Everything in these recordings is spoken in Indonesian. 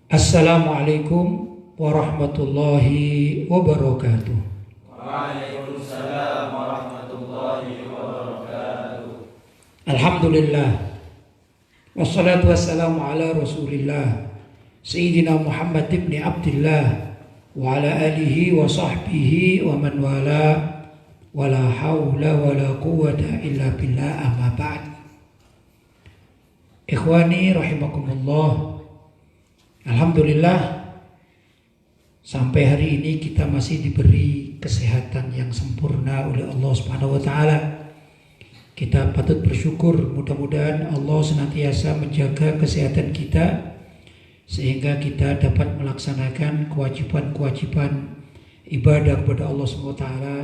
Assalamualaikum warahmatullahi wabarakatuh. Waalaikumsalam warahmatullahi wabarakatuh. Alhamdulillah. Wassalatu wassalamu ala Rasulillah Sayyidina Muhammad ibn Abdillah wa ala alihi wa sahbihi wa man wala wala hawla wala quwwata illa billah, amma ba'd. Ikhwani rahimakumullah. Alhamdulillah, sampai hari ini kita masih diberi kesehatan yang sempurna oleh Allah Subhanahu wa taala. Kita patut bersyukur, mudah-mudahan Allah senantiasa menjaga kesehatan kita sehingga kita dapat melaksanakan kewajiban-kewajiban ibadah kepada Allah Subhanahu wa taala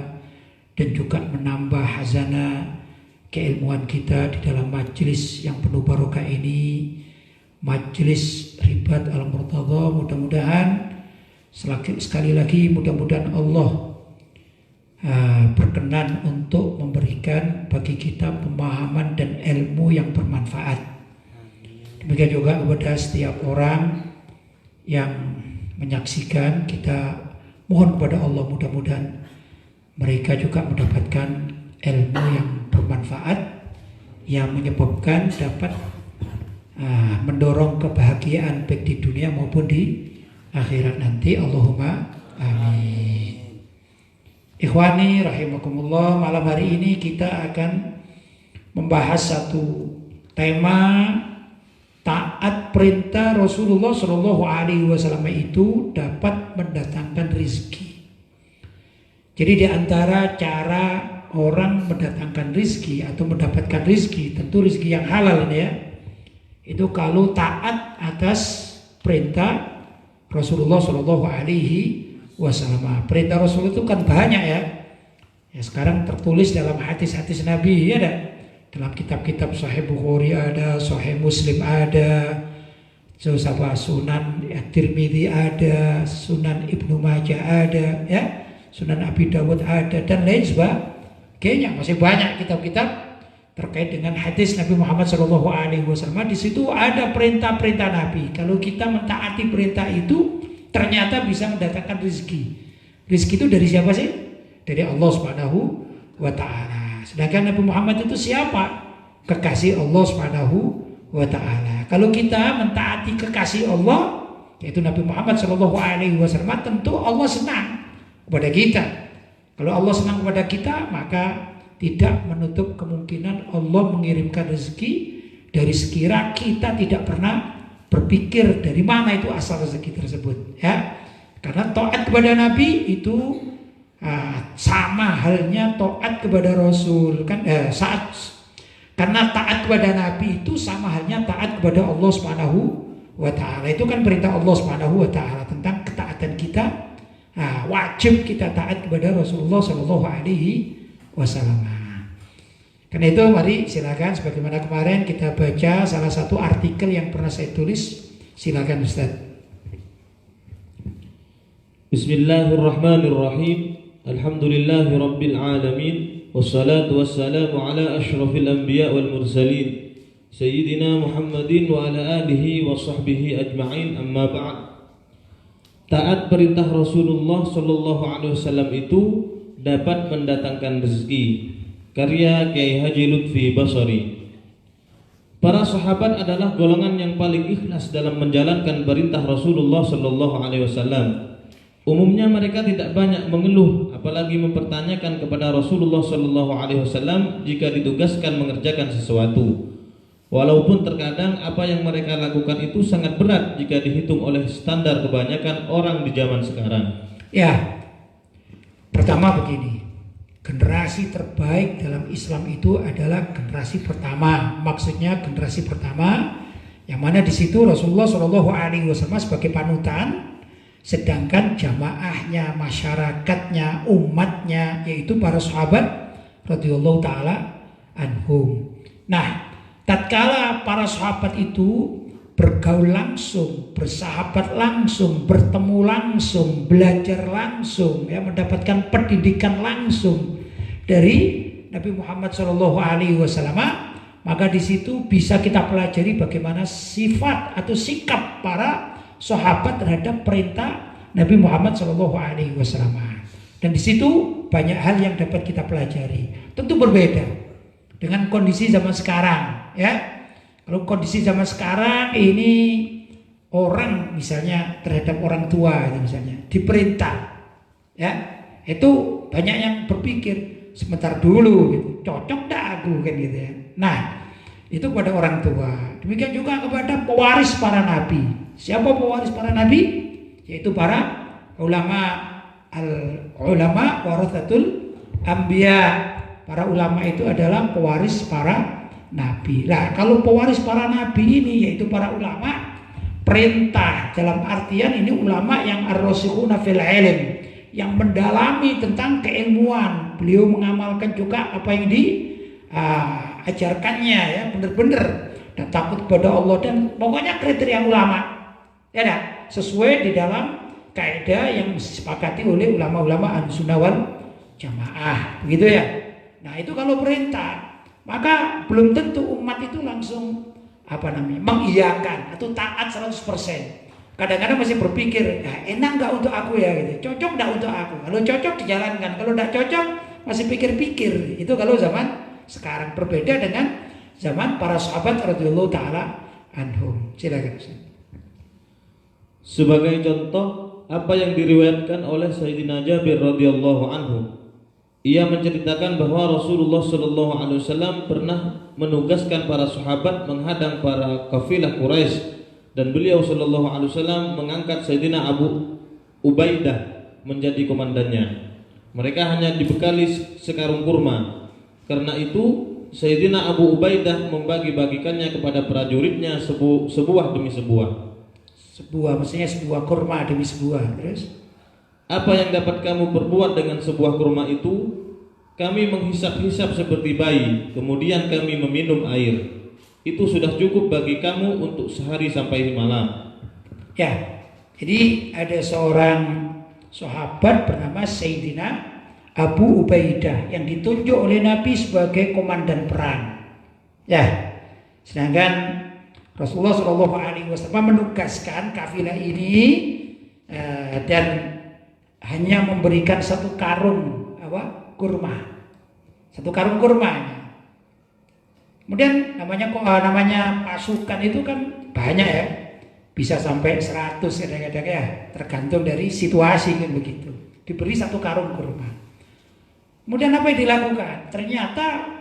dan juga menambah hazanah keilmuan kita di dalam majelis yang penuh barokah ini, majelis Ribat Al-Murtadha. Mudah-mudahan sekali lagi mudah-mudahan Allah berkenan untuk memberikan bagi kita pemahaman dan ilmu yang bermanfaat. Demikian juga kepada setiap orang yang menyaksikan, kita mohon kepada Allah mudah-mudahan mereka juga mendapatkan ilmu yang bermanfaat yang menyebabkan dapat mendorong kebahagiaan baik di dunia maupun di akhirat nanti. Allahumma amin. Ikhwani rahimakumullah, malam hari ini kita akan membahas satu tema, taat perintah Rasulullah Shallallahu Alaihi Wasallam itu dapat mendatangkan rizki. Jadi di antara cara orang mendatangkan rizki atau mendapatkan rizki, tentu rizki yang halal ini ya, itu kalau taat atas perintah Rasulullah Shallallahu Alaihi Wasallam. Perintah Rasul itu kan banyak ya. Ya sekarang tertulis dalam hadis-hadis Nabi ya, ada dalam kitab-kitab Sahih Bukhari ada, Sahih Muslim ada, Sunan At-Tirmidzi ada, Sunan Ibnu Majah ada, ya, Sunan Abi Dawud ada, dan lain sebagainya. Masih banyak kitab-kitab terkait dengan hadis Nabi Muhammad SAW. Di situ ada perintah-perintah Nabi. Kalau kita mentaati perintah itu, ternyata bisa mendatangkan rezeki. Rezeki itu dari siapa sih? Dari Allah Subhanahu wa taala. Sedangkan Nabi Muhammad itu siapa? Kekasih Allah Subhanahu wa taala. Kalau kita mentaati kekasih Allah, yaitu Nabi Muhammad SAW, tentu Allah senang kepada kita. Kalau Allah senang kepada kita, maka tidak menutup kemungkinan Allah mengirimkan rezeki dari sekira kita tidak pernah berpikir dari mana itu asal rezeki tersebut, ya. Karena taat kepada Nabi itu sama halnya taat kepada Rasul kan, karena taat kepada Nabi itu sama halnya taat kepada Allah Subhanahu wa taala. Itu kan perintah Allah Subhanahu wa taala tentang ketaatan kita. Wajib kita taat kepada Rasulullah Shallallahu Alaihi Wasallam. Karena itu mari silakan, sebagaimana kemarin kita baca salah satu artikel yang pernah saya tulis. Silakan Ustaz. Bismillahirrahmanirrahim. Alhamdulillahi rabbil alamin. Wassalatu wassalamu ala ashrafil anbiya wal mursalin Sayyidina Muhammadin wa ala alihi wa sahbihi ajma'in, amma ba'd. Taat perintah Rasulullah Sallallahu Alaihi Wasallam itu dapat mendatangkan rezeki. Karya Kiai Haji Lutfi Basari. Para sahabat adalah golongan yang paling ikhlas dalam menjalankan perintah Rasulullah Sallallahu Alaihi Wasallam. Umumnya mereka tidak banyak mengeluh, apalagi mempertanyakan kepada Rasulullah Sallallahu Alaihi Wasallam jika ditugaskan mengerjakan sesuatu. Walaupun terkadang apa yang mereka lakukan itu sangat berat jika dihitung oleh standar kebanyakan orang di zaman sekarang. Ya, pertama begini, generasi terbaik dalam Islam itu adalah generasi pertama. Maksudnya generasi pertama yang mana di situ Rasulullah Shallallahu Alaihi Wasallam sebagai panutan, sedangkan jamaahnya, masyarakatnya, umatnya, yaitu para sahabat radhiyallahu taala anhum. Nah, tatkala para sahabat itu bergaul langsung, bersahabat langsung, bertemu langsung, belajar langsung, ya, mendapatkan pendidikan langsung dari Nabi Muhammad SAW, maka di situ bisa kita pelajari bagaimana sifat atau sikap para sahabat terhadap perintah Nabi Muhammad SAW. Dan di situ banyak hal yang dapat kita pelajari. Tentu berbeda dengan kondisi zaman sekarang, ya. Kalau kondisi zaman sekarang ini orang misalnya terhadap orang tua misalnya diperintah, ya, itu banyak yang berpikir sebentar dulu, gitu. Cocok dah aku kan gitu ya. Nah, itu kepada orang tua. Demikian juga kepada pewaris para nabi. Siapa pewaris para nabi? Yaitu para ulama. Al-ulama warathatul anbiya. Para ulama itu adalah pewaris para nabi. Nah, kalau pewaris para nabi ini yaitu para ulama, perintah dalam artian ini ulama yang ar-rasikhuna fil ilm, yang mendalami tentang keilmuan. Beliau mengamalkan juga apa yang diajarkannya, ya, benar-benar, dan takut kepada Allah, dan pokoknya kriteria ulama, ya, sesuai di dalam kaidah yang disepakati oleh ulama-ulama Ahlussunnah wal Jamaah, begitu ya. Nah, itu kalau perintah, maka belum tentu umat itu langsung mengiyakan atau taat 100%. Kadang-kadang masih berpikir, enak nggak untuk aku ya, gitu. Cocok nggak untuk aku? Kalau cocok dijalankan, kalau nggak cocok masih pikir-pikir. Itu kalau zaman sekarang, berbeda dengan zaman para sahabat radhiyallahu taala anhum. Silakan. Sebagai contoh apa yang diriwayatkan oleh Sayyidina Jabir radhiyallahu anhu, ia menceritakan bahwa Rasulullah sallallahu alaihi wasallam pernah menugaskan para sahabat menghadang para kafilah Quraisy, dan beliau sallallahu alaihi wasallam mengangkat Sayyidina Abu Ubaidah menjadi komandannya. Mereka hanya dibekali sekarung kurma. Karena itu Sayyidina Abu Ubaidah membagi-bagikannya kepada prajuritnya sebuah demi sebuah. Maksudnya sebuah kurma demi sebuah. Terus, apa yang dapat kamu perbuat dengan sebuah kurma itu? Kami menghisap-hisap seperti bayi, kemudian kami meminum air. Itu sudah cukup bagi kamu untuk sehari sampai malam. Ya, jadi ada seorang sahabat bernama Sayyidina Abu Ubaidah yang ditunjuk oleh Nabi sebagai komandan perang. Ya, sedangkan Rasulullah SAW menugaskan kafilah ini dan hanya memberikan satu karung kurma, satu karung kurma. Kemudian namanya pasukan itu kan banyak, ya, bisa sampai 100 kadang-kadang, ya, tergantung dari situasi kan begitu. Diberi satu karung kurma. Kemudian apa yang dilakukan? Ternyata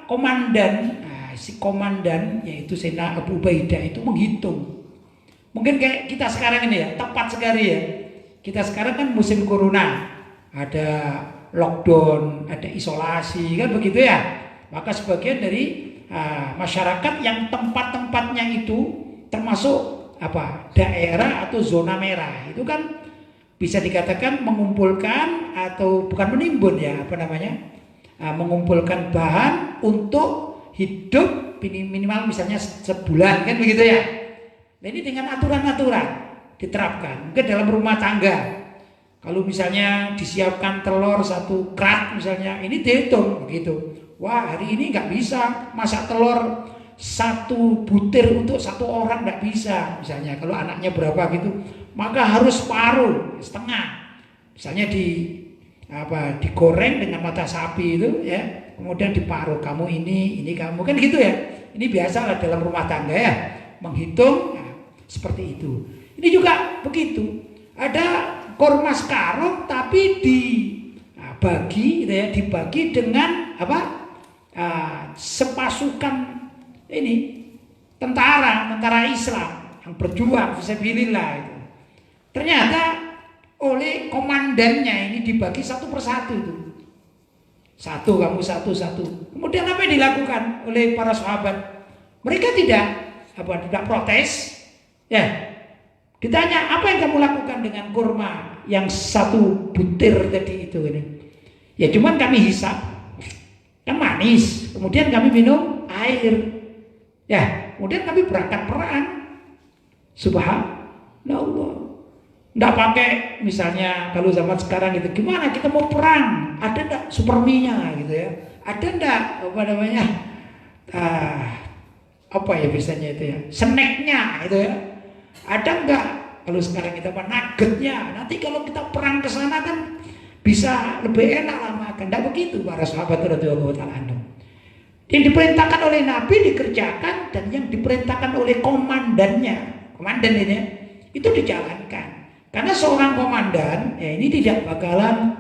si komandan yaitu Sayyidina Abu Ubaidah itu menghitung. Mungkin kayak kita sekarang ini, ya, tepat sekali, ya. Kita sekarang kan musim corona, ada lockdown, ada isolasi, kan begitu, ya. Maka sebagian dari masyarakat yang tempat-tempatnya itu termasuk daerah atau zona merah, itu kan bisa dikatakan mengumpulkan atau bukan menimbun, ya, mengumpulkan bahan untuk hidup minimal misalnya sebulan, kan begitu, ya. Nah, ini dengan aturan-aturan diterapkan. Mungkin dalam rumah tangga, kalau misalnya disiapkan telur 1 krat misalnya, ini dihitung begitu. Wah, hari ini nggak bisa masak telur 1 butir untuk 1 orang, nggak bisa. Misalnya kalau anaknya berapa gitu, maka harus separuh, setengah. Misalnya digoreng dengan mata sapi itu, ya. Kemudian diparuh, kamu ini kamu, kan gitu, ya. Ini biasalah dalam rumah tangga, ya, menghitung, seperti itu. Ini juga begitu. Ada kurma sekarung tapi dibagi, gitu, ya, dibagi dengan sepasukan ini tentara Islam yang berjuang fisabilillah itu. Ternyata oleh komandannya ini dibagi satu persatu itu. Satu, kamu satu. Kemudian apa yang dilakukan oleh para sahabat? Mereka tidak protes, ya. Ditanya, apa yang kamu lakukan dengan kurma yang 1 butir tadi itu ini? Ya, cuman kami hisap, kan manis. Kemudian kami minum air, ya. Kemudian kami berangkat perang. Subhanallah. Nggak pakai misalnya kalau zaman sekarang gitu, gimana kita mau perang, ada nggak superminya gitu, ya, ada nggak biasanya itu, ya, snacknya itu, ya, ada nggak Kalau sekarang kita apa nuggetnya, nanti kalau kita perang ke sana kan bisa lebih enak lah makan. Tidak begitu para sahabat radhiyallahu ta'ala anhum. Yang diperintahkan oleh Nabi dikerjakan, dan yang diperintahkan oleh komandannya, komandan ini itu dijalankan. Karena seorang komandan ini tidak bakalan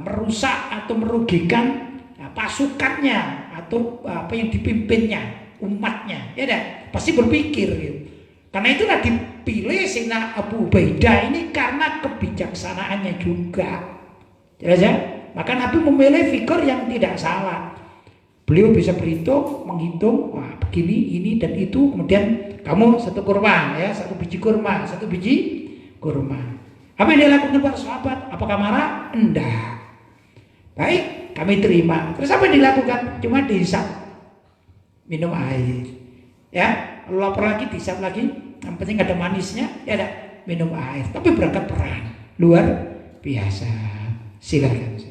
merusak atau merugikan pasukannya atau apa yang dipimpinnya, umatnya, ya dah, pasti berpikir gitu. Karena itulah dipilih Sayyidina Abu Ubaidah ini karena kebijaksanaannya juga. Jelas ya? Maka Nabi memilih figur yang tidak salah. Beliau bisa berhitung, menghitung, wah begini, ini dan itu, kemudian kamu satu kurma ya, satu biji kurma. Apa yang dilakukan para sahabat? Apakah marah? Enggak. Baik, kami terima. Terus apa yang dilakukan? Cuma dihisap, minum air. Ya, lapar lagi dihisap lagi. Yang penting ada manisnya, ya ada minum air. Tapi berangkat perang luar biasa. Silakan.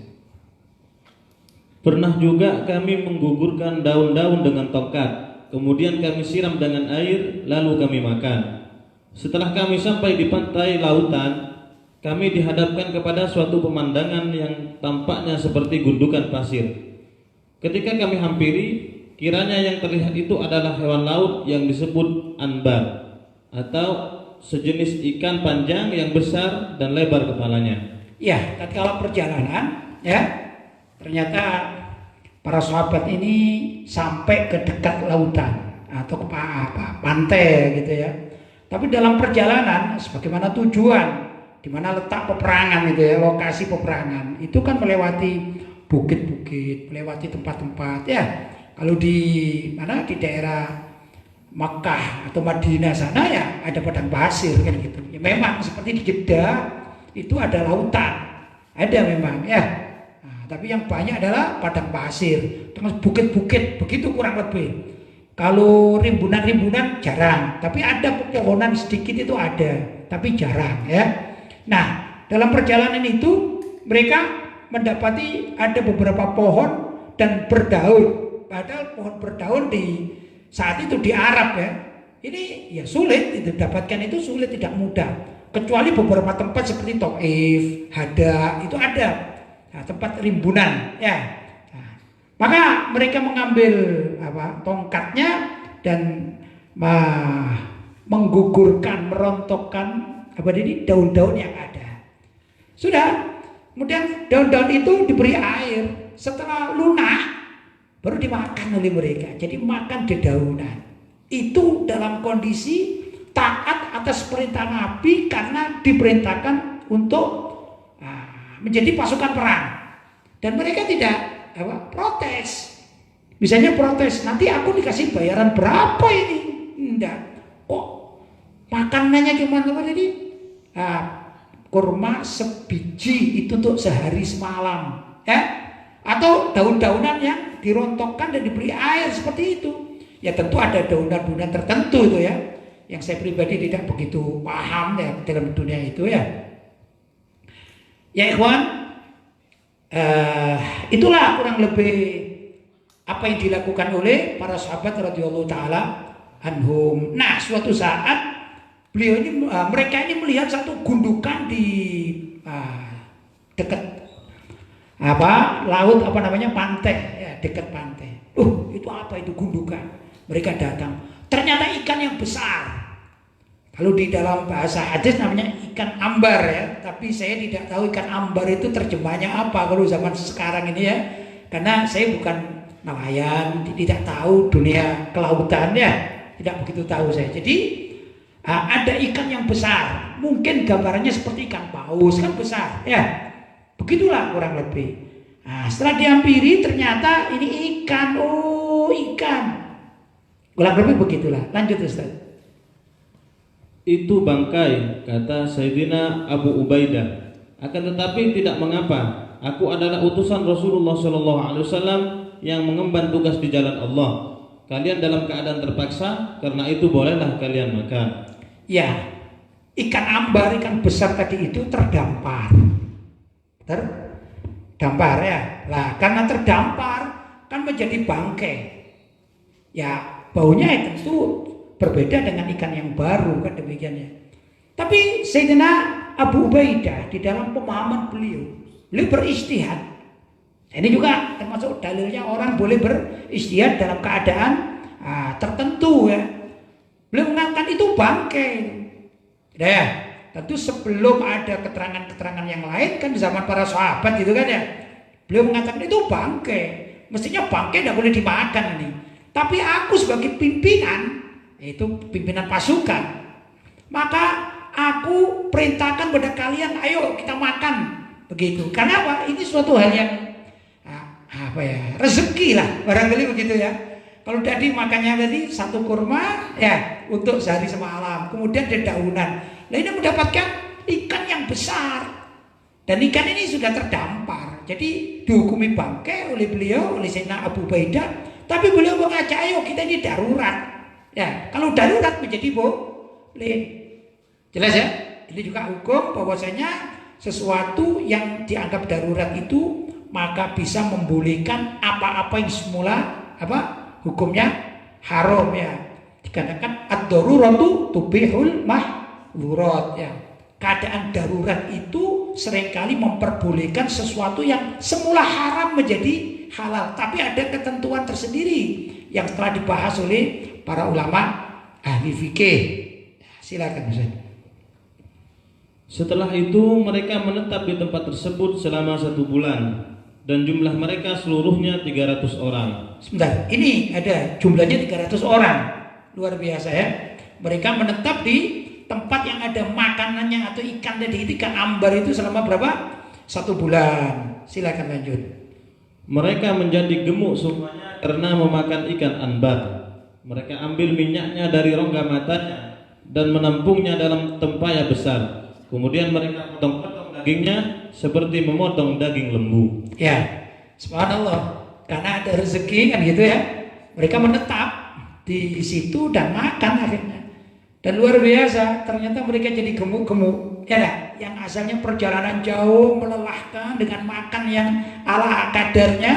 Pernah juga kami menggugurkan daun-daun dengan tongkat, kemudian kami siram dengan air, lalu kami makan. Setelah kami sampai di pantai lautan, kami dihadapkan kepada suatu pemandangan yang tampaknya seperti gundukan pasir. Ketika kami hampiri, kiranya yang terlihat itu adalah hewan laut yang disebut anbar, atau sejenis ikan panjang yang besar dan lebar kepalanya. Ya, tatkala perjalanan, ya, ternyata para sahabat ini sampai ke dekat lautan atau ke pantai gitu ya. Tapi dalam perjalanan, sebagaimana tujuan, di mana letak peperangan itu ya, lokasi peperangan, itu kan melewati bukit-bukit, melewati tempat-tempat ya. Kalau di mana di daerah Makkah atau Madinah sana ya ada padang pasir kan gitu. Ya memang seperti di Jeddah itu ada lautan, ada memang ya. Nah, tapi yang banyak adalah padang pasir, terus bukit-bukit begitu kurang lebih. Kalau rimbunan-rimbunan jarang, tapi ada pepohonan sedikit itu ada, tapi jarang ya. Nah, dalam perjalanan itu mereka mendapati ada beberapa pohon dan berdaun. Padahal pohon berdaun di saat itu di Arab ya, ini ya sulit didapatkan, itu sulit, tidak mudah. Kecuali beberapa tempat seperti Taif, Hada itu ada, nah, tempat rimbunan ya. Nah, maka mereka mengambil tongkatnya dan menggugurkan, merontokkan daun-daun yang ada. Sudah, kemudian daun-daun itu diberi air, setelah lunak baru dimakan oleh mereka. Jadi makan dedaunan. Itu dalam kondisi taat atas perintah Nabi karena diperintahkan untuk menjadi pasukan perang. Dan mereka tidak protes. Misalnya protes, nanti aku dikasih bayaran berapa ini? Enggak. Oh, makanannya cuma apa tadi? Kurma sebiji itu untuk sehari semalam, ya. Atau daun-daunan yang dirontokkan dan diberi air seperti itu. Ya tentu ada daunan-daunan tertentu itu ya, yang saya pribadi tidak begitu paham ya dalam dunia itu ya. Ya ikhwan, itulah kurang lebih apa yang dilakukan oleh para sahabat radhiyallahu taala anhum. Nah, suatu saat mereka ini melihat satu gundukan di dekat laut pantai ya, dekat pantai. Itu apa itu gundukan? Mereka datang. Ternyata ikan yang besar. Kalau di dalam bahasa hadis namanya ikan ambar ya, tapi saya tidak tahu ikan ambar itu terjemahnya apa kalau zaman sekarang ini ya. Karena saya bukan nelayan, tidak tahu dunia kelautan ya, tidak begitu tahu saya. Jadi ada ikan yang besar, mungkin gambarannya seperti ikan paus kan besar ya. Begitulah kurang lebih. Nah, setelah dihampiri ternyata ini ikan. Ikan. Kurang lebih begitulah. Lanjut Ustaz. Itu bangkai, kata Sayyidina Abu Ubaidah. Akan tetapi tidak mengapa. Aku adalah utusan Rasulullah SAW yang mengemban tugas di jalan Allah. Kalian dalam keadaan terpaksa, karena itu bolehlah kalian makan. Ya, ikan ambar, ikan besar tadi itu terdampar. Terdampar ya. Lah, karena terdampar kan menjadi bangkai. Ya, baunya tentu berbeda dengan ikan yang baru kan demikian ya. Tapi Sayyidina Abu Ubaidah di dalam pemahaman beliau beristihad. Ini juga termasuk dalilnya orang boleh beristihad dalam keadaan tertentu ya. Beliau mengatakan itu bangkai. Ya, tentu sebelum ada keterangan-keterangan yang lain kan di zaman para sahabat gitu kan ya. Beliau mengatakan itu bangkai. Mestinya bangkai tidak boleh dimakan ini. Tapi aku sebagai pimpinan, itu pimpinan pasukan, maka aku perintahkan pada kalian, ayo kita makan. Begitu. Karena apa? Ini suatu hal yang rezeki lah, barangkali begitu ya. Kalau tadi makannya tadi satu kurma ya untuk sehari semalam, kemudian dedaunan. Nah ini mendapatkan ikan yang besar dan ikan ini sudah terdampar. Jadi dihukumi bangkai oleh beliau, oleh Sayyidina Abu Ubaidah. Tapi beliau mengajak, ayo kita ini darurat. Ya kalau darurat menjadi boleh. Jelas ya? Ini juga hukum bahwasanya sesuatu yang dianggap darurat itu maka bisa membolehkan apa-apa yang semula hukumnya haram ya. Dikatakan ad-daruratu tubihul mahzurat ya. Keadaan darurat itu seringkali memperbolehkan sesuatu yang semula haram menjadi halal, tapi ada ketentuan tersendiri yang telah dibahas oleh para ulama ahli fikih. Silakan Ustaz. Setelah itu mereka menetap di tempat tersebut selama 1 bulan dan jumlah mereka seluruhnya 300 orang. Sebentar, ini ada jumlahnya 300 orang. Luar biasa ya. Mereka menetap di tempat yang ada makanannya atau ikan tadi itu, ikan ambar itu selama berapa? 1 bulan. Silakan lanjut. Mereka menjadi gemuk semuanya karena memakan ikan ambar. Mereka ambil minyaknya dari rongga matanya dan menampungnya dalam tempayan besar. Kemudian mereka potong-potong dagingnya seperti memotong daging lembu. Ya, subhanallah. Karena ada rezeki kan gitu ya. Mereka menetap di situ dan makan akhirnya. Dan luar biasa, ternyata mereka jadi gemuk-gemuk. Ya dah, yang asalnya perjalanan jauh melelahkan dengan makan yang ala kadarnya.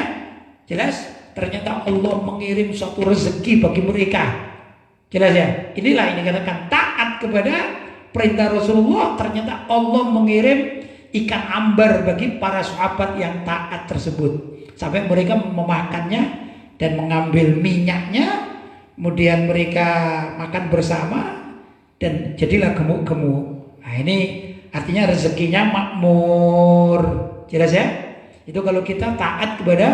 Jelas, ternyata Allah mengirim suatu rezeki bagi mereka. Jelas ya. Inilah ini dikatakan taat kepada perintah Rasulullah, ternyata Allah mengirim ikan ambar bagi para sahabat yang taat tersebut. Sampai mereka memakannya dan mengambil minyaknya, kemudian mereka makan bersama dan jadilah gemuk-gemuk. Nah ini artinya rezekinya makmur. Jelas ya? Itu kalau kita taat kepada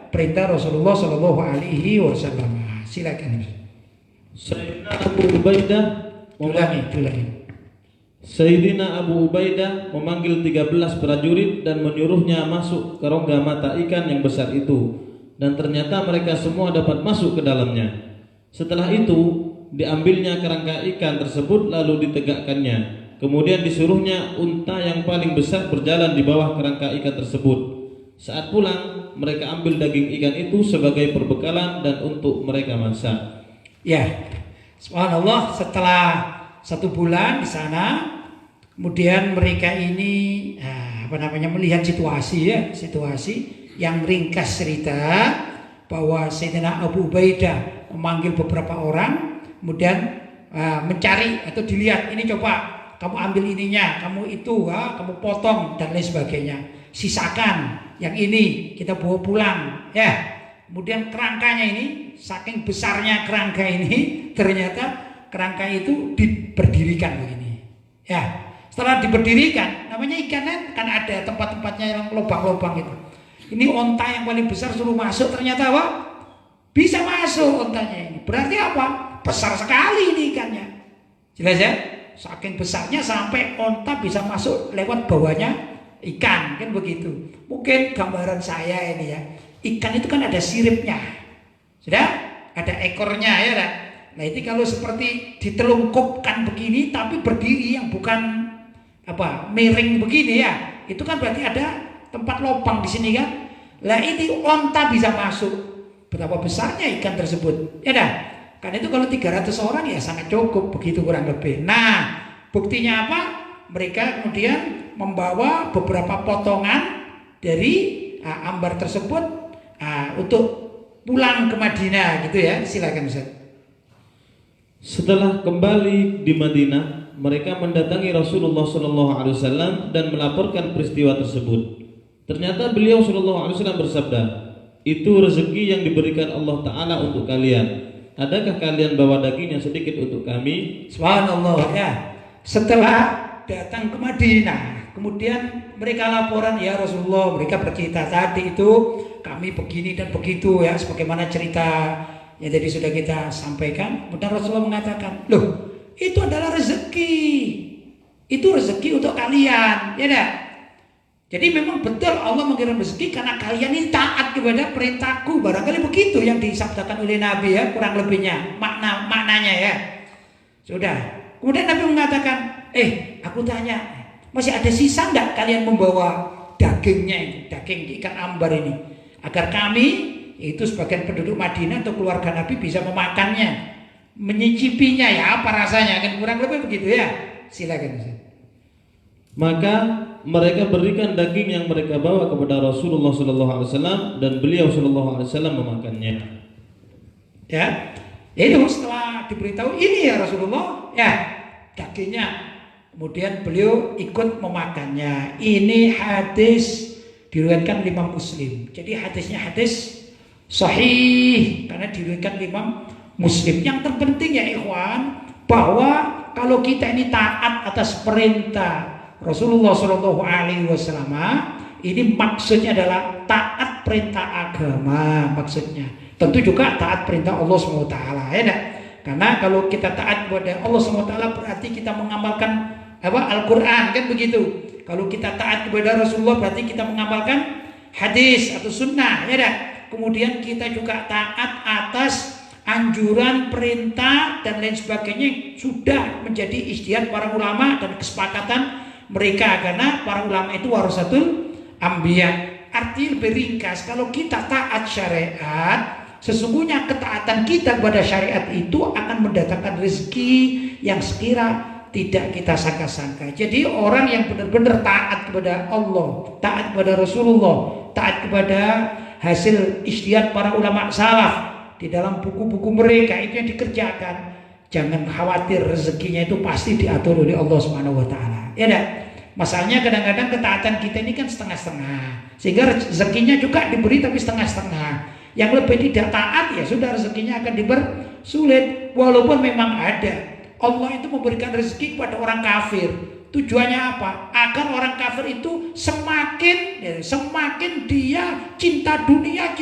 perintah Rasulullah Shallallahu Alaihi Wasallam. Silakan. Sayyidina Abu Ubaidah Sayyidina Abu Ubaidah memanggil 13 prajurit dan menyuruhnya masuk ke rongga mata ikan yang besar itu, dan ternyata mereka semua dapat masuk ke dalamnya. Setelah itu diambilnya kerangka ikan tersebut lalu ditegakkannya. Kemudian disuruhnya unta yang paling besar berjalan di bawah kerangka ikan tersebut. Saat pulang mereka ambil daging ikan itu sebagai perbekalan dan untuk mereka masak. Ya, subhanallah, setelah 1 bulan di sana, kemudian mereka ini melihat situasi yang ringkas cerita bahwa Sayyidina Abu Ubaidah memanggil beberapa orang, kemudian mencari atau dilihat, ini coba kamu ambil ininya, kamu itu, kamu potong dan lain sebagainya, sisakan yang ini kita bawa pulang ya. Kemudian kerangkanya ini, saking besarnya kerangka ini, ternyata kerangka itu diberdirikan begini. Ya, setelah diberdirikan, namanya ikan kan ada tempat-tempatnya yang lubang-lubang itu. Ini onta yang paling besar suruh masuk, ternyata apa? Bisa masuk ontanya ini. Berarti apa? Besar sekali ini ikannya. Jelas ya? Saking besarnya sampai onta bisa masuk lewat bawahnya ikan, kan begitu. Mungkin gambaran saya ini ya. Ikan itu kan ada siripnya. Sudah? Ada ekornya ya kan? Nah itu kalau seperti ditelungkupkan begini tapi berdiri yang bukan miring begini ya, itu kan berarti ada tempat lubang di sini kan. Lah ini onta bisa masuk. Berapa besarnya ikan tersebut? Ya dah. Kan itu kalau 300 orang ya sangat cukup, begitu kurang lebih. Nah, buktinya apa? Mereka kemudian membawa beberapa potongan dari ambar tersebut untuk pulang ke Madinah gitu ya. Silakan Ustaz. Setelah kembali di Madinah, mereka mendatangi Rasulullah SAW dan melaporkan peristiwa tersebut. Ternyata beliau SAW bersabda, itu rezeki yang diberikan Allah Ta'ala untuk kalian. Adakah kalian bawa daging yang sedikit untuk kami? Subhanallah ya. Setelah datang ke Madinah, kemudian mereka laporan, ya Rasulullah, mereka bercerita tadi itu kami begini dan begitu ya, sebagaimana cerita yang tadi sudah kita sampaikan. Kemudian Rasulullah mengatakan, loh itu adalah rezeki, itu rezeki untuk kalian, ya dah. Jadi memang betul Allah mengirim rezeki karena kalian ini taat kepada perintahku. Barangkali begitu yang disabdakan oleh Nabi ya, kurang lebihnya maknanya ya. Sudah. Kemudian Nabi mengatakan, aku tanya, masih ada sisa enggak kalian membawa dagingnya ini, daging ikan ambar ini, agar kami itu sebagian penduduk Madinah atau keluarga Nabi bisa memakannya, menyicipinya ya, apa rasanya, kan kurang lebih begitu ya. Silakan Ustaz. Maka mereka berikan daging yang mereka bawa kepada Rasulullah SAW dan beliau SAW memakannya. Ya, itu setelah diberitahu ini ya Rasulullah, ya dagingnya, kemudian beliau ikut memakannya. Ini hadis diriwayatkan Imam Muslim. Jadi hadisnya hadis sahih karena diriwayatkan Imam Muslim. Yang terpenting ya ikhwan, bahwa kalau kita ini taat atas perintah Rasulullah SAW, ini maksudnya adalah taat perintah agama, maksudnya. Tentu juga taat perintah Allah SWT, ya enggak? Karena kalau kita taat kepada Allah SWT berarti kita mengamalkan Al-Quran, kan begitu. Kalau kita taat kepada Rasulullah berarti kita mengamalkan hadis atau sunnah, ya enggak? Kemudian kita juga taat atas anjuran, perintah dan lain sebagainya, sudah menjadi ijtihad para ulama dan kesepakatan mereka, karena para ulama itu warasatul anbiya. Arti lebih ringkas, kalau kita taat syariat, sesungguhnya ketaatan kita kepada syariat itu akan mendatangkan rezeki yang sekira tidak kita sangka-sangka. Jadi orang yang benar-benar taat kepada Allah, taat kepada Rasulullah, taat kepada hasil ijtihad para ulama salaf di dalam buku-buku mereka, itu yang dikerjakan, jangan khawatir rezekinya itu pasti diatur oleh Allah Subhanahu wa taala. Ya enggak? Masalahnya kadang-kadang ketaatan kita ini kan setengah-setengah, sehingga rezekinya juga diberi tapi setengah-setengah. Yang lebih tidak taat ya sudah rezekinya akan dipersulit. Walaupun memang ada, Allah itu memberikan rezeki kepada orang kafir. Tujuannya apa? Agar orang kafir itu semakin dia cinta dunia,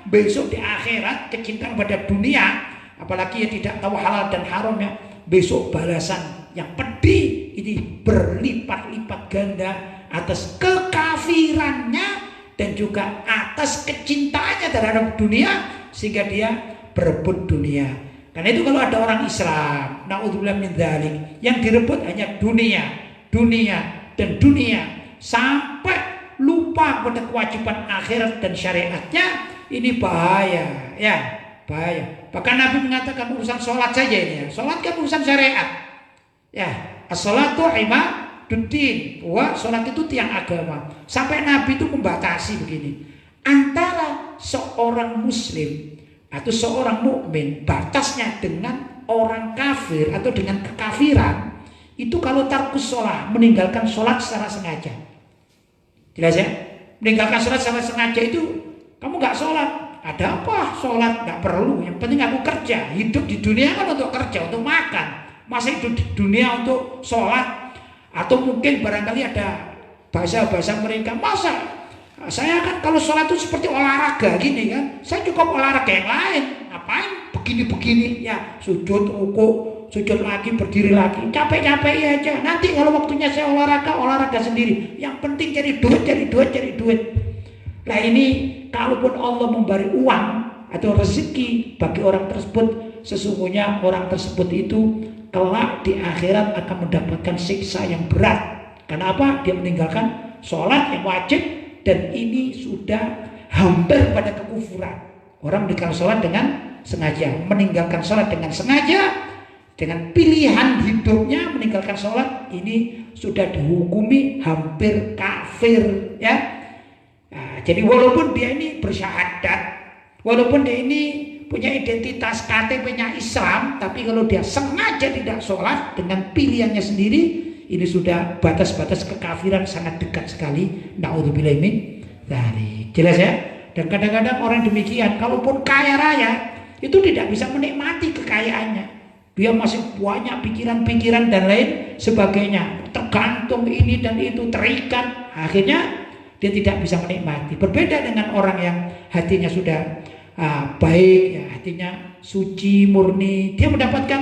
besok di akhirat kecintaan pada dunia, apalagi yang tidak tahu halal dan haramnya, besok balasan yang pedih ini berlipat-lipat ganda atas kekafirannya dan juga atas kecintaannya terhadap dunia, sehingga dia berebut dunia. Karena itu kalau ada orang Islam, naudzubillah min dzalik, yang direbut hanya dunia dan dunia sampai lupa pada kewajiban akhirat dan syariatnya, ini bahaya ya, bahaya. Bahkan Nabi mengatakan urusan sholat saja ini ya, sholat kan urusan syariat ya, as-sholatu imaduddin, bahwa sholat itu tiang agama. Sampai Nabi itu membatasi begini, antara seorang muslim atau seorang mukmin, batasnya dengan orang kafir atau dengan kekafiran itu kalau tarkus sholat, meninggalkan sholat secara sengaja. Jelas ya? Meninggalkan sholat secara sengaja itu kamu gak sholat, ada apa sholat, gak perlu, yang penting aku kerja. Hidup di dunia kan untuk kerja, untuk makan. Masa hidup di dunia untuk sholat? Atau mungkin barangkali ada bahasa-bahasa mereka, masa saya kan kalau sholat itu seperti olahraga gini kan, saya cukup olahraga yang lain, ngapain begini-begini ya, sujud, ruku, sujud lagi, berdiri lagi, capek-capek aja. Nanti kalau waktunya saya olahraga sendiri, yang penting cari duit. Nah ini kalaupun Allah memberi uang atau rezeki bagi orang tersebut, sesungguhnya orang tersebut itu kelak di akhirat akan mendapatkan siksa yang berat. Karena apa? Dia meninggalkan sholat yang wajib, dan ini sudah hampir pada kekufuran. Orang meninggalkan sholat dengan sengaja, meninggalkan sholat dengan sengaja, dengan pilihan hidupnya meninggalkan sholat, ini sudah dihukumi hampir kafir ya. Nah, jadi walaupun dia ini bersyahadat, walaupun dia ini punya identitas KTP-nya Islam, tapi kalau dia sengaja tidak sholat dengan pilihannya sendiri, ini sudah batas-batas kekafiran sangat dekat sekali. Na'udzubillahi min dzalik. Jelas ya? Dan kadang-kadang orang demikian, kalaupun kaya raya, itu tidak bisa menikmati kekayaannya. Dia masih banyak pikiran-pikiran dan lain sebagainya, tergantung ini dan itu, terikat. Akhirnya dia tidak bisa menikmati. Berbeda dengan orang yang hatinya sudah baik, ya, hatinya suci, murni. Dia mendapatkan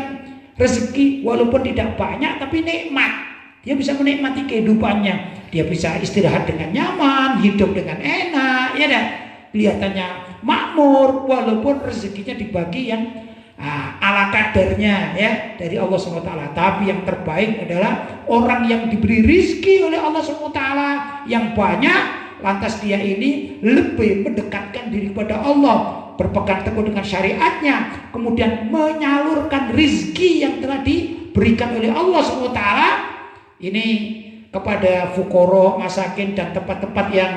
rezeki walaupun tidak banyak, tapi nikmat. Dia bisa menikmati kehidupannya. Dia bisa istirahat dengan nyaman, hidup dengan enak, ya dah. Kelihatannya makmur walaupun rezekinya dibagi yang ala kadarnya ya dari Allah SWT. Tapi yang terbaik adalah orang yang diberi rizki oleh Allah SWT yang banyak, lantas dia ini lebih mendekatkan diri kepada Allah, berpegang teguh dengan syariatnya, kemudian menyalurkan rizki yang telah diberikan oleh Allah SWT ini kepada fukoro, masakin dan tempat-tempat yang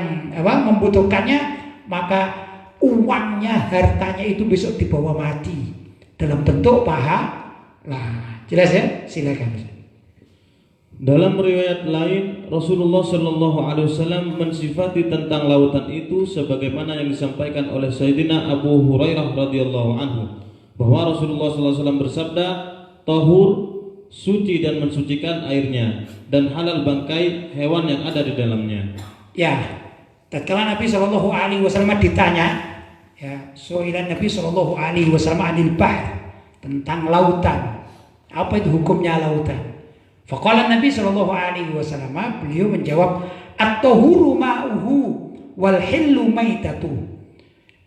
membutuhkannya, maka uangnya, hartanya itu besok dibawa mati dalam bentuk pahala. Jelas ya? Silakan. Dalam riwayat lain, Rasulullah Shallallahu Alaihi Wasallam mensifati tentang lautan itu sebagaimana yang disampaikan oleh Sayyidina Abu Hurairah radhiyallahu anhu, bahwa Rasulullah Sallallahu Alaihi Wasallam bersabda, tahur, suci dan mensucikan airnya, dan halal bangkai hewan yang ada di dalamnya. Ya, tatkala Nabi Shallallahu Alaihi Wasallam ditanya, ya, soalan Nabi Shallallahu Alaihi Wasallam anil bahr, tentang lautan, apa itu hukumnya lautan? Faqala Nabi Shallallahu Alaihi Wasallam, beliau menjawab, at-tahuru ma'uhu wal hillu maitatu.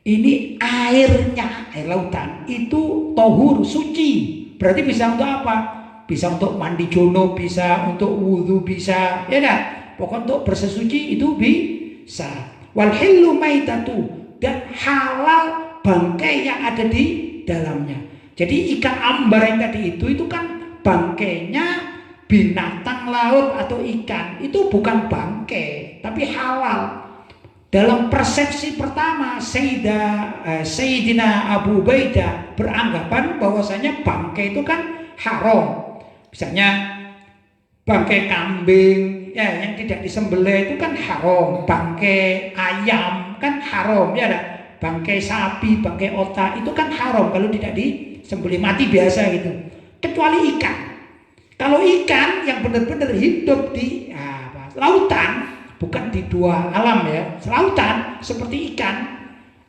Ini airnya, air lautan itu tahur, suci. Berarti bisa untuk apa? Bisa untuk mandi junub, bisa untuk wudhu, bisa, ya dah. Pokoknya untuk bersesuci itu bisa. Wal hillu maitatu, dan halal bangkai yang ada di dalamnya. Jadi ikan ambar yang tadi itu kan bangkainya binatang laut atau ikan, itu bukan bangkai tapi halal. Dalam persepsi pertama Sayyidina Abu Ubaidah beranggapan bahwasanya bangkai itu kan haram. Misalnya bangkai kambing ya yang tidak disembelih itu kan haram, bangkai ayam kan haram, ya ada bangkai sapi, bangkai otak itu kan haram kalau tidak disembelih, mati biasa gitu. Kecuali ikan. Kalau ikan yang benar-benar hidup di lautan, bukan di dua alam ya, lautan seperti ikan.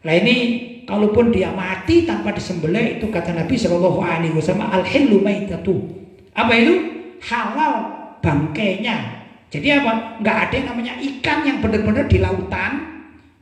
Nah ini kalaupun dia mati tanpa disembelih, itu kata Nabi Shallallahu Alaihi Wasallam, al-hillu maitatu. Apa itu? Halal bangkainya. Jadi apa? Nggak ada yang namanya ikan yang benar-benar di lautan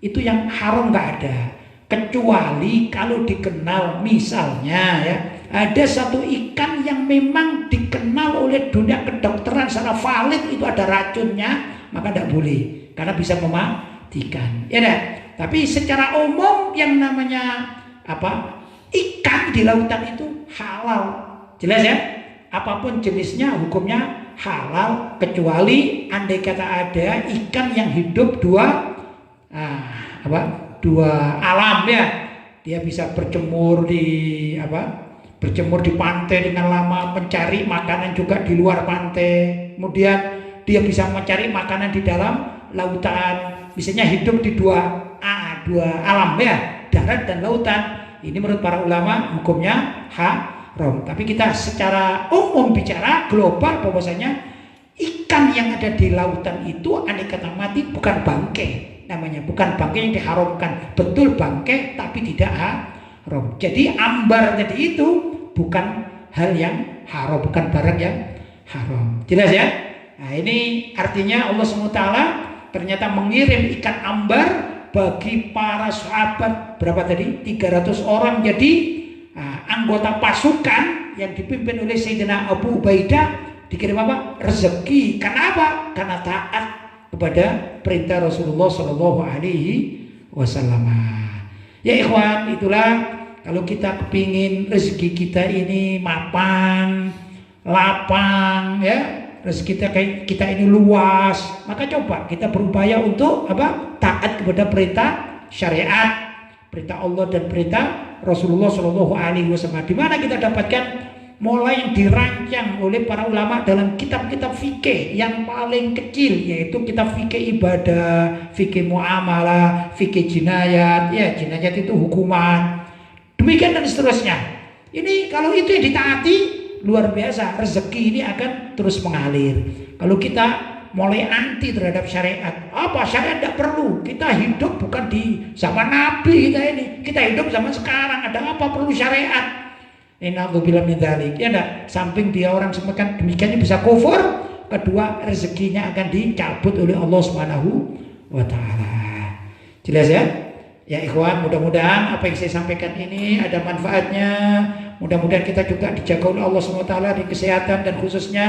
itu yang haram, nggak ada. Kecuali kalau dikenal, misalnya ya, ada satu ikan yang memang dikenal oleh dunia kedokteran secara valid itu ada racunnya, maka tidak boleh karena bisa mematikan. Ya dah. Tapi secara umum yang namanya ikan di lautan itu halal. Jelas ya? Apapun jenisnya hukumnya halal, kecuali andai kata ada ikan yang hidup dua alam ya. Dia bisa berjemur di pantai dengan lama, mencari makanan juga di luar pantai. Kemudian dia bisa mencari makanan di dalam lautan. Misalnya hidup di dua alam ya, darat dan lautan. Ini menurut para ulama hukumnya haram. Tapi kita secara umum bicara global bahwasanya ikan yang ada di lautan itu andai kata mati bukan bangkai namanya, bukan bangkai yang diharamkan, betul bangkai tapi tidak haram. Jadi ambar tadi itu bukan hal yang haram, bukan barang yang haram. Jelas ya? Nah ini artinya Allah SWT ternyata mengirim ikan ambar bagi para sahabat, berapa tadi? 300 orang jadi anggota pasukan yang dipimpin oleh Sayyidina Abu Ubaidah, dikirim apa? Rezeki. Karena apa? Karena taat kepada perintah Rasulullah Shallallahu Alaihi Wasallam. Ya ikhwan, itulah kalau kita kepingin rezeki kita ini mapan, lapang, ya rezeki kita ini luas, maka coba kita berupaya untuk taat kepada perintah syariat, perintah Allah dan perintah Rasulullah Shallallahu Alaihi Wasallam. Di mana kita dapatkan mulai yang dirancang oleh para ulama dalam kitab-kitab fikih yang paling kecil, yaitu kitab fikih ibadah, fikih muamalah, fikih jinayat. Ya, jinayat itu hukuman. Demikian dan seterusnya. Ini kalau itu yang ditaati, luar biasa, rezeki ini akan terus mengalir. Kalau kita mulai anti terhadap syariat, apa syariat tidak perlu, kita hidup bukan di zaman Nabi kita hidup zaman sekarang, ada apa perlu syariat? Innaudzubillah min dzalik. Ya enggak, samping dia orang semakan demikiannya bisa kufur, kedua rezekinya akan dicabut oleh Allah Subhanahu wa taala. Jelas ya? Ya ikhwan, mudah-mudahan apa yang saya sampaikan ini ada manfaatnya. Mudah-mudahan kita juga dijaga oleh Allah SWT di kesehatan, dan khususnya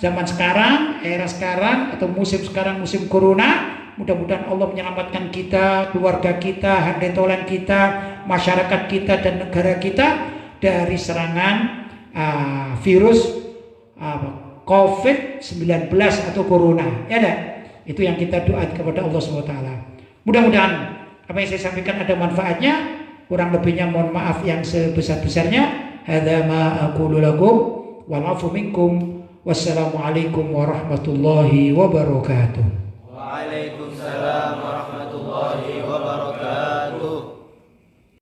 zaman sekarang, era sekarang atau musim sekarang, musim corona. Mudah-mudahan Allah menyelamatkan kita, keluarga kita, handetolan kita, masyarakat kita dan negara kita dari serangan virus COVID-19 atau corona. Ya dah. Itu yang kita doa kepada Allah SWT. Mudah-mudahan apa yang saya sampaikan ada manfaatnya. Kurang lebihnya mohon maaf yang sebesar-besarnya. Hadza ma aqulu lakum wal 'afu minkum. Wassalamualaikum warahmatullahi wabarakatuh.